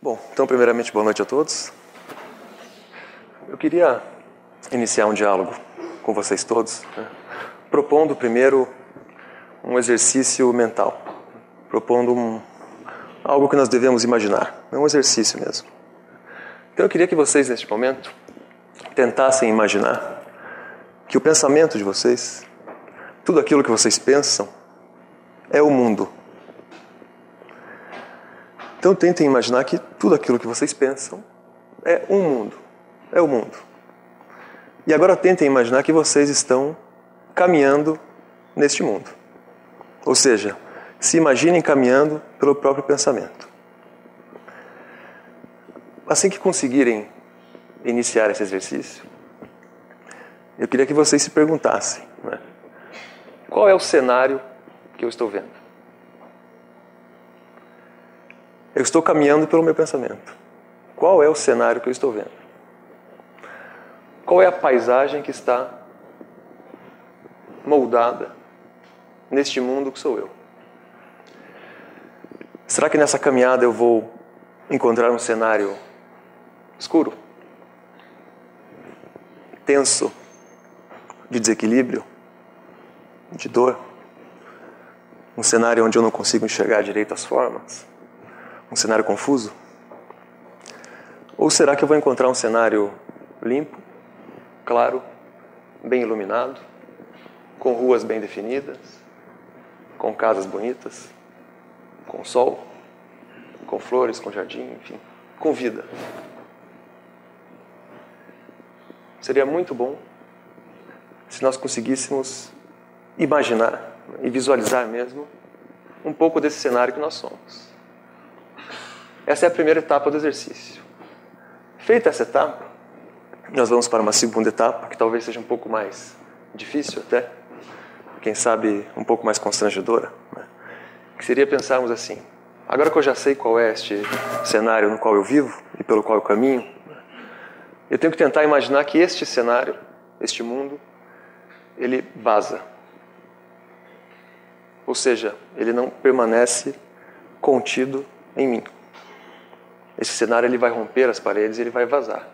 Bom, então primeiramente boa noite a todos. Eu queria iniciar um diálogo com vocês todos, propondo primeiro um exercício mental, propondo algo que nós devemos imaginar, é um exercício mesmo. Então eu queria que vocês neste momento tentassem imaginar que o pensamento de vocês, tudo aquilo que vocês pensam, é o mundo. Então tentem imaginar que tudo aquilo que vocês pensam é um mundo, é o mundo. E agora tentem imaginar que vocês estão caminhando neste mundo. Ou seja, se imaginem caminhando pelo próprio pensamento. Assim que conseguirem iniciar esse exercício, eu queria que vocês se perguntassem, qual é o cenário que eu estou vendo? Eu estou caminhando pelo meu pensamento. Qual é o cenário que eu estou vendo? Qual é a paisagem que está moldada neste mundo que sou eu? Será que nessa caminhada eu vou encontrar um cenário escuro, tenso, de desequilíbrio, de dor? Um cenário onde eu não consigo enxergar direito as formas? Um cenário confuso? Ou será que eu vou encontrar um cenário limpo, claro, bem iluminado, com ruas bem definidas, com casas bonitas, com sol, com flores, com jardim, enfim, com vida? Seria muito bom se nós conseguíssemos imaginar e visualizar mesmo um pouco desse cenário que nós somos. Essa é a primeira etapa do exercício. Feita essa etapa, nós vamos para uma segunda etapa, que talvez seja um pouco mais difícil até, quem sabe um pouco mais constrangedora, que seria pensarmos assim: agora que eu já sei qual é este cenário no qual eu vivo e pelo qual eu caminho, eu tenho que tentar imaginar que este cenário, este mundo, ele vaza. Ou seja, ele não permanece contido em mim. Esse cenário ele vai romper as paredes e ele vai vazar.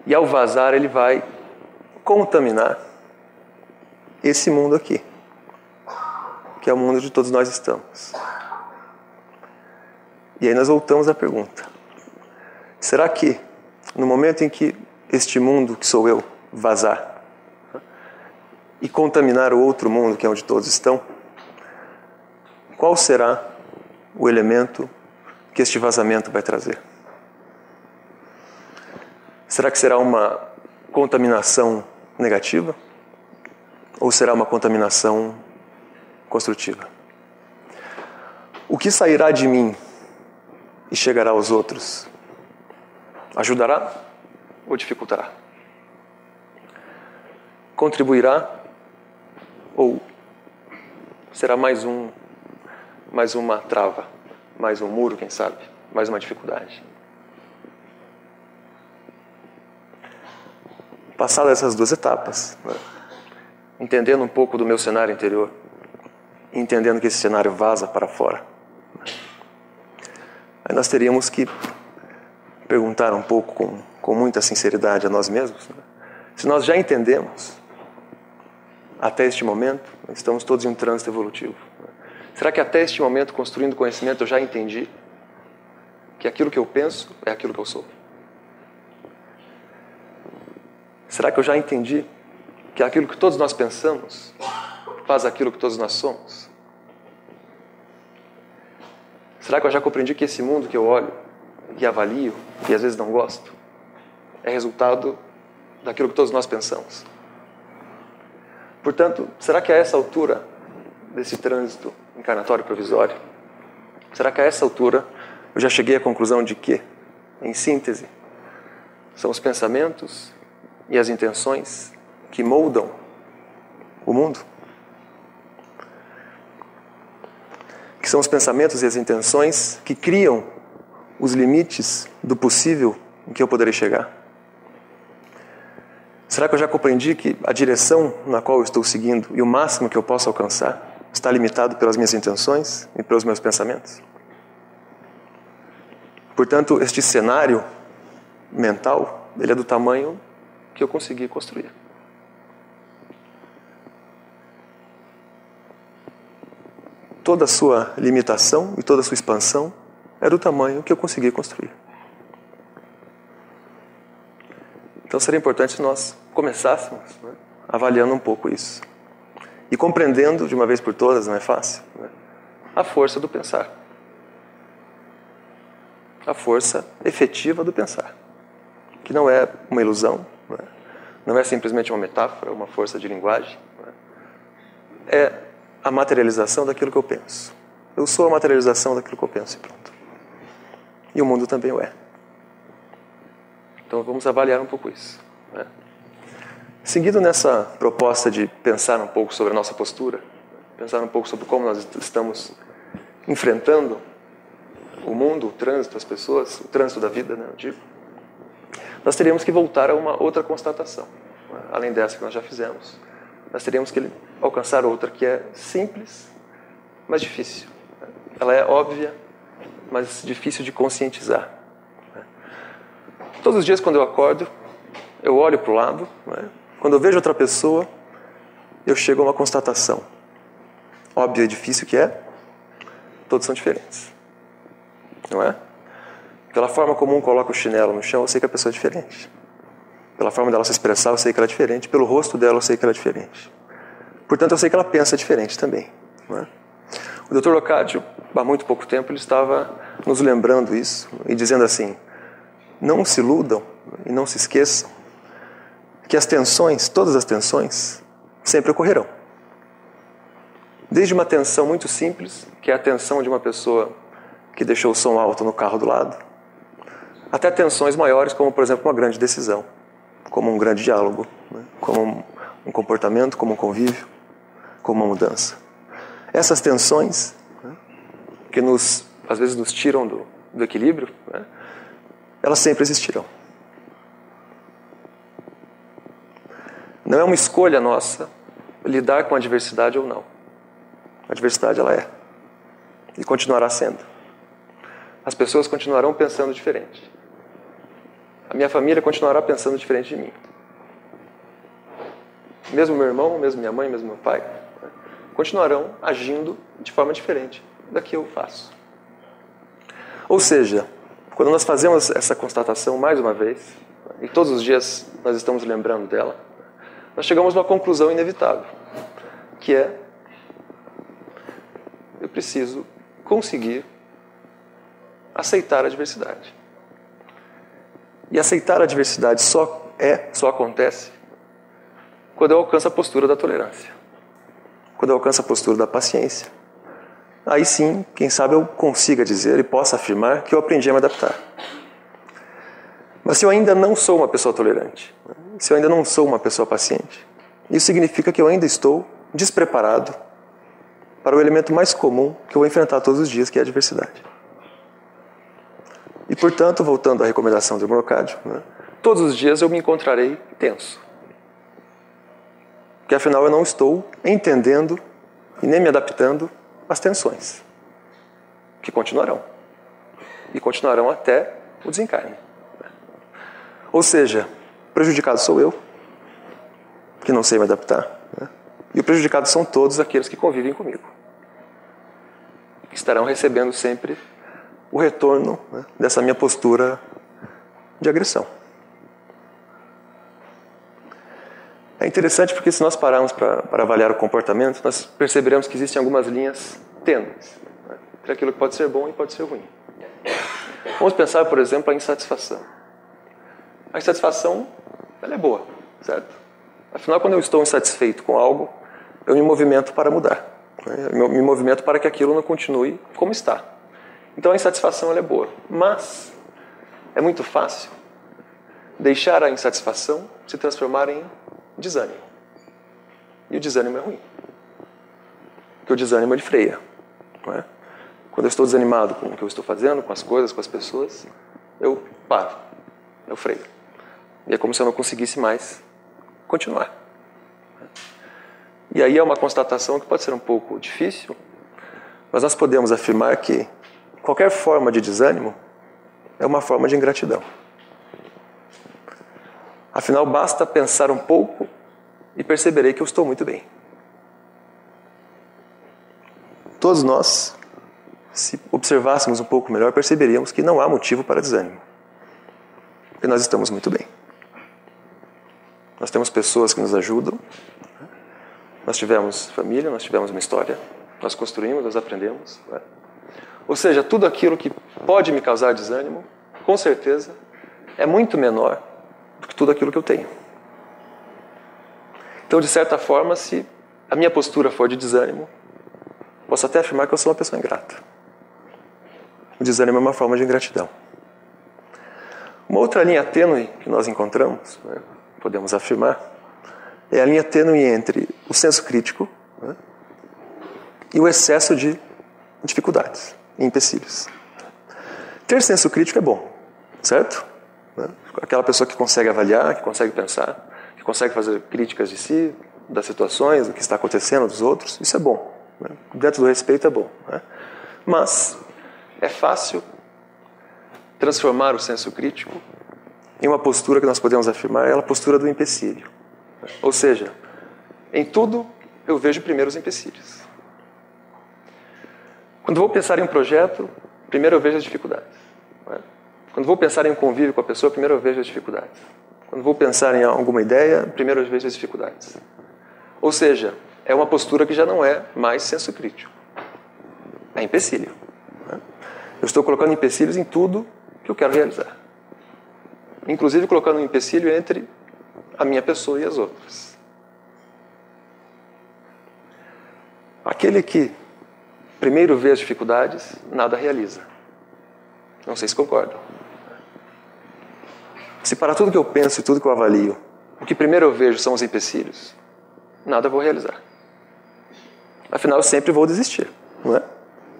E ao vazar ele vai contaminar esse mundo aqui, que é o mundo onde todos nós estamos. E aí nós voltamos à pergunta: será que no momento em que este mundo que sou eu vazar e contaminar o outro mundo, que é onde todos estão, qual será o elemento que este vazamento vai trazer? Será que será uma contaminação negativa? Ou será uma contaminação construtiva? O que sairá de mim e chegará aos outros ajudará ou dificultará? Contribuirá ou será mais uma trava? Mais um muro, quem sabe? Mais uma dificuldade? Passadas essas duas etapas, entendendo um pouco do meu cenário interior, entendendo que esse cenário vaza para fora, aí nós teríamos que perguntar um pouco com muita sinceridade a nós mesmos, se nós já entendemos, até este momento, estamos todos em um trânsito evolutivo. Será que até este momento, construindo conhecimento, eu já entendi que aquilo que eu penso é aquilo que eu sou? Será que eu já entendi que aquilo que todos nós pensamos faz aquilo que todos nós somos? Será que eu já compreendi que esse mundo que eu olho, que avalio e às vezes não gosto, é resultado daquilo que todos nós pensamos? Portanto, será que a essa altura desse trânsito encarnatório provisório, será que a essa altura eu já cheguei à conclusão de que, em síntese, são os pensamentos e as intenções que moldam o mundo? Que são os pensamentos e as intenções que criam os limites do possível em que eu poderei chegar? Será que eu já compreendi que a direção na qual eu estou seguindo e o máximo que eu posso alcançar está limitado pelas minhas intenções e pelos meus pensamentos? portanto, este cenário mental, ele é do tamanho que eu consegui construir. Toda a sua limitação e toda a sua expansão é do tamanho que eu consegui construir. Então seria importante se nós começássemos, né, avaliando um pouco isso. E compreendendo de uma vez por todas, não é fácil, né, a força do pensar. A força efetiva do pensar. Que não é uma ilusão, né, não é simplesmente uma metáfora, uma força de linguagem. Né, é a materialização daquilo que eu penso. Eu sou a materialização daquilo que eu penso e pronto. E o mundo também o é. Então vamos avaliar um pouco isso, né? Seguindo nessa proposta de pensar um pouco sobre a nossa postura, pensar um pouco sobre como nós estamos enfrentando o mundo, o trânsito, as pessoas, o trânsito da vida, né, eu digo, nós teríamos que voltar a uma outra constatação, né, além dessa que nós já fizemos. Nós teríamos que alcançar outra que é simples, mas difícil. Ela é óbvia, mas difícil de conscientizar. Todos os dias, quando eu acordo, eu olho para o lado. Quando eu vejo outra pessoa, eu chego a uma constatação. Óbvia e difícil que é, todos são diferentes. Não é? Pela forma como um coloca o chinelo no chão, eu sei que a pessoa é diferente. Pela forma dela se expressar, eu sei que ela é diferente. Pelo rosto dela, eu sei que ela é diferente. Portanto, eu sei que ela pensa diferente também. Não é? O Dr. Locádio, há muito pouco tempo, ele estava nos lembrando isso e dizendo assim: não se iludam e não se esqueçam que as tensões, todas as tensões, sempre ocorrerão. Desde uma tensão muito simples, que é a tensão de uma pessoa que deixou o som alto no carro do lado, até tensões maiores, como, por exemplo, uma grande decisão, como um grande diálogo, né? Como um comportamento, como um convívio, como uma mudança. Essas tensões, né, que às vezes nos tiram do equilíbrio, né, elas sempre existirão. Não é uma escolha nossa lidar com a adversidade ou não. A adversidade, ela é. E continuará sendo. As pessoas continuarão pensando diferente. A minha família continuará pensando diferente de mim. Mesmo meu irmão, mesmo minha mãe, mesmo meu pai, né, continuarão agindo de forma diferente da que eu faço. Ou seja, quando nós fazemos essa constatação mais uma vez, e todos os dias nós estamos lembrando dela, nós chegamos a uma conclusão inevitável, que é: eu preciso conseguir aceitar a diversidade. E aceitar a diversidade só acontece quando eu alcanço a postura da tolerância, quando eu alcanço a postura da paciência. Aí sim, quem sabe eu consiga dizer e possa afirmar que eu aprendi a me adaptar. Mas se eu ainda não sou uma pessoa tolerante, se eu ainda não sou uma pessoa paciente, isso significa que eu ainda estou despreparado para o elemento mais comum que eu vou enfrentar todos os dias, que é a adversidade. E, portanto, voltando à recomendação do Locádio, né, todos os dias eu me encontrarei tenso. Porque, afinal, eu não estou entendendo e nem me adaptando às tensões, que continuarão. E continuarão até o desencarne. Ou seja, prejudicado sou eu, que não sei me adaptar, né? E o prejudicado são todos aqueles que convivem comigo, que estarão recebendo sempre o retorno, né, dessa minha postura de agressão. É interessante porque se nós pararmos para avaliar o comportamento, nós perceberemos que existem algumas linhas tênues, né, entre aquilo que pode ser bom e pode ser ruim. Vamos pensar, por exemplo, a insatisfação. A insatisfação, ela é boa, certo? Afinal, quando eu estou insatisfeito com algo, eu me movimento para mudar, né? Eu me movimento para que aquilo não continue como está. Então a insatisfação, ela é boa, mas é muito fácil deixar a insatisfação se transformar em desânimo. E o desânimo é ruim, porque o desânimo, ele freia, não é? Quando eu estou desanimado com o que eu estou fazendo, com as coisas, com as pessoas, eu paro, eu freio. E é como se eu não conseguisse mais continuar. E aí é uma constatação que pode ser um pouco difícil, mas nós podemos afirmar que qualquer forma de desânimo é uma forma de ingratidão. Afinal, basta pensar um pouco e perceberei que eu estou muito bem. Todos nós, se observássemos um pouco melhor, perceberíamos que não há motivo para desânimo. Porque nós estamos muito bem. Nós temos pessoas que nos ajudam. Nós tivemos família, nós tivemos uma história. Nós construímos, nós aprendemos. Ou seja, tudo aquilo que pode me causar desânimo, com certeza, é muito menor do que tudo aquilo que eu tenho. Então, de certa forma, se a minha postura for de desânimo, posso até afirmar que eu sou uma pessoa ingrata. O desânimo é uma forma de ingratidão. Uma outra linha tênue que nós encontramos, podemos afirmar, é a linha tênue entre o senso crítico e o excesso de dificuldades e empecilhos. Ter senso crítico é bom, certo? Aquela pessoa que consegue avaliar, que consegue pensar, que consegue fazer críticas de si, das situações, do que está acontecendo, dos outros, isso é bom. Dentro do respeito é bom. Mas é fácil transformar o senso crítico em uma postura que nós podemos afirmar, é a postura do empecilho. Ou seja, em tudo eu vejo primeiro os empecilhos. Quando vou pensar em um projeto, primeiro eu vejo as dificuldades. Quando vou pensar em um convívio com a pessoa, primeiro eu vejo as dificuldades. Quando vou pensar em alguma ideia, primeiro eu vejo as dificuldades. Ou seja, é uma postura que já não é mais senso crítico. É empecilho. Eu estou colocando empecilhos em tudo que eu quero realizar. Inclusive colocando um empecilho entre a minha pessoa e as outras. Aquele que primeiro vê as dificuldades, nada realiza. Não sei se concordam. Se para tudo que eu penso e tudo que eu avalio, o que primeiro eu vejo são os empecilhos, nada vou realizar. Afinal, eu sempre vou desistir, não é?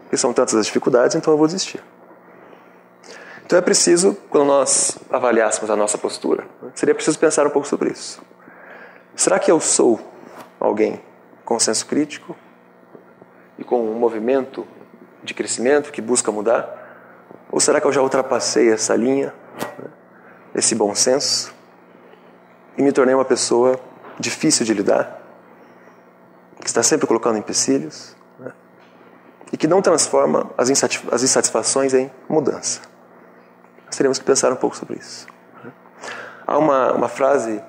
Porque são tantas as dificuldades, então eu vou desistir. Então é preciso, quando nós avaliássemos a nossa postura, seria preciso pensar um pouco sobre isso. Será que eu sou alguém com senso crítico e com um movimento de crescimento que busca mudar? Ou será que eu já ultrapassei essa linha, esse bom senso, e me tornei uma pessoa difícil de lidar, que está sempre colocando empecilhos, e que não transforma as insatisfações em mudança? Nós teríamos que pensar um pouco sobre isso. Há uma frase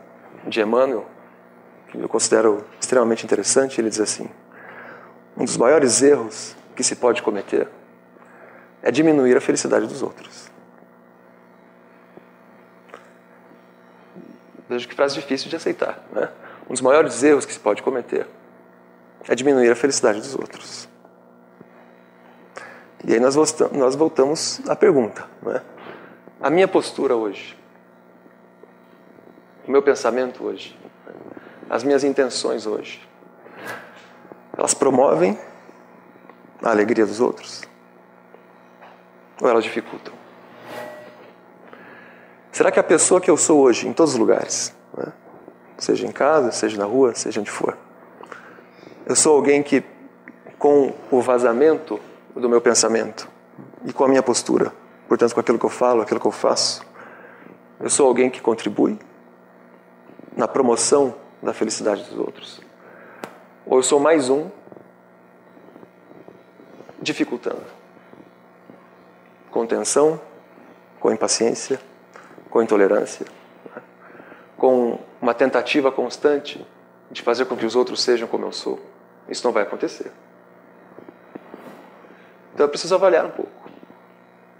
de Emmanuel que eu considero extremamente interessante. Ele diz assim: um dos maiores erros que se pode cometer é diminuir a felicidade dos outros. Veja que frase difícil de aceitar, né? Um dos maiores erros que se pode cometer é diminuir a felicidade dos outros. E aí nós voltamos à pergunta, né? A minha postura hoje, o meu pensamento hoje, as minhas intenções hoje, elas promovem a alegria dos outros? Ou elas dificultam? Será que a pessoa que eu sou hoje, em todos os lugares, né? Seja em casa, seja na rua, seja onde for, eu sou alguém que, com o vazamento do meu pensamento e com a minha postura, portanto, com aquilo que eu falo, aquilo que eu faço, eu sou alguém que contribui na promoção da felicidade dos outros? Ou eu sou mais um dificultando? Com tensão, com impaciência, com intolerância, com uma tentativa constante de fazer com que os outros sejam como eu sou. Isso não vai acontecer. Então eu preciso avaliar um pouco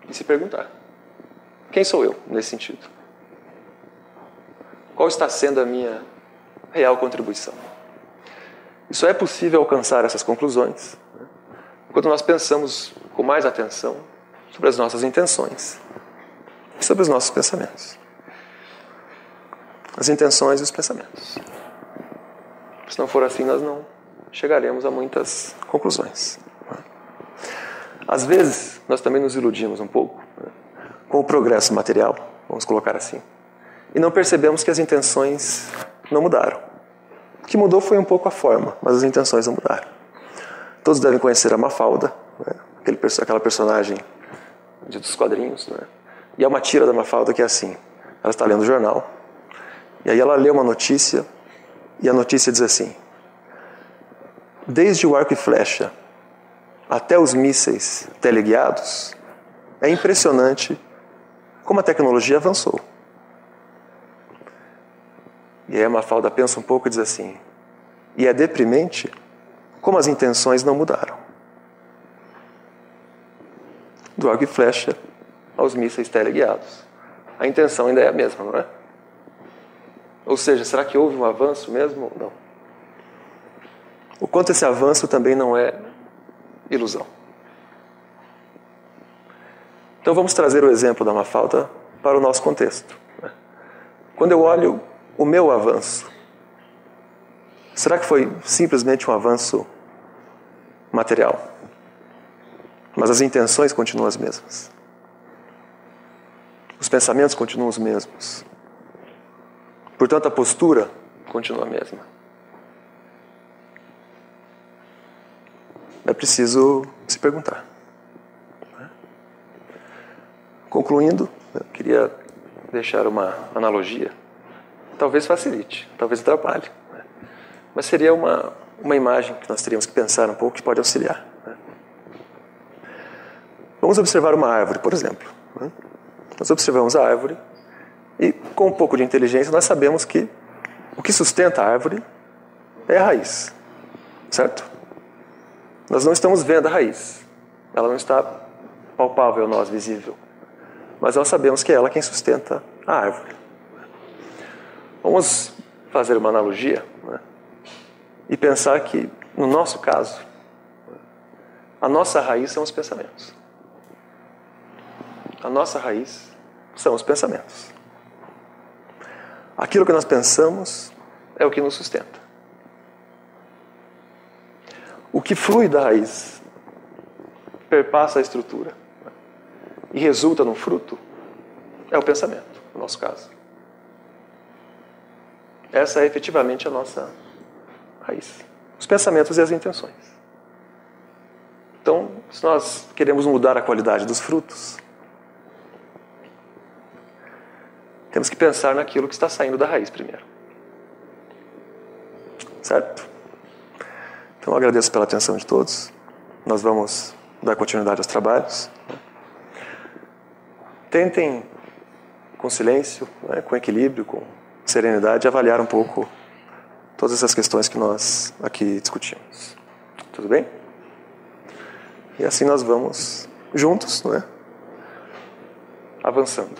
e se perguntar: quem sou eu nesse sentido? Qual está sendo a minha real contribuição? E só é possível alcançar essas conclusões quando nós pensamos com mais atenção sobre as nossas intenções e sobre os nossos pensamentos. As intenções e os pensamentos. Se não for assim, nós não chegaremos a muitas conclusões. Às vezes, nós também nos iludimos um pouco com o progresso material, vamos colocar assim, e não percebemos que as intenções não mudaram. O que mudou foi um pouco a forma, mas as intenções não mudaram. Todos devem conhecer a Mafalda, né? Aquela personagem dos quadrinhos, né? E há uma tira da Mafalda que é assim. Ela está lendo o jornal, e aí ela lê uma notícia, e a notícia diz assim: desde o arco e flecha até os mísseis teleguiados, é impressionante como a tecnologia avançou. E aí a Mafalda pensa um pouco e diz assim: e é deprimente como as intenções não mudaram. Do arco e flecha aos mísseis teleguiados. A intenção ainda é a mesma, não é? Ou seja, será que houve um avanço mesmo ou não? O quanto esse avanço também não é ilusão. Então vamos trazer o exemplo da Mafalda para o nosso contexto. Quando eu olho o meu avanço, será que foi simplesmente um avanço material? Mas as intenções continuam as mesmas. Os pensamentos continuam os mesmos. Portanto, a postura continua a mesma. É preciso se perguntar. Concluindo, eu queria deixar uma analogia. Talvez facilite, talvez atrapalhe. Mas seria uma imagem que nós teríamos que pensar um pouco, que pode auxiliar. Vamos observar uma árvore, por exemplo. Nós observamos a árvore e, com um pouco de inteligência, nós sabemos que o que sustenta a árvore é a raiz. Certo? Nós não estamos vendo a raiz. Ela não está palpável a nós, visível. Mas nós sabemos que é ela quem sustenta a árvore. Vamos fazer uma analogia, né? E pensar que, no nosso caso, a nossa raiz são os pensamentos. A nossa raiz são os pensamentos. Aquilo que nós pensamos é o que nos sustenta. O que flui da raiz perpassa a estrutura e resulta num fruto é o pensamento, no nosso caso. Essa é efetivamente a nossa raiz. Os pensamentos e as intenções. Então, se nós queremos mudar a qualidade dos frutos, temos que pensar naquilo que está saindo da raiz primeiro. Certo? Então, eu agradeço pela atenção de todos. Nós vamos dar continuidade aos trabalhos. Tentem, com silêncio, com equilíbrio, com serenidade, avaliar um pouco todas essas questões que nós aqui discutimos. Tudo bem? E assim nós vamos juntos, não é? Avançando.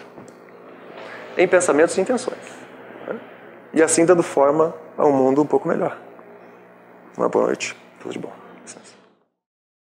Em pensamentos e intenções. Né? E assim dando forma a um mundo um pouco melhor. Uma boa noite. Tudo de bom.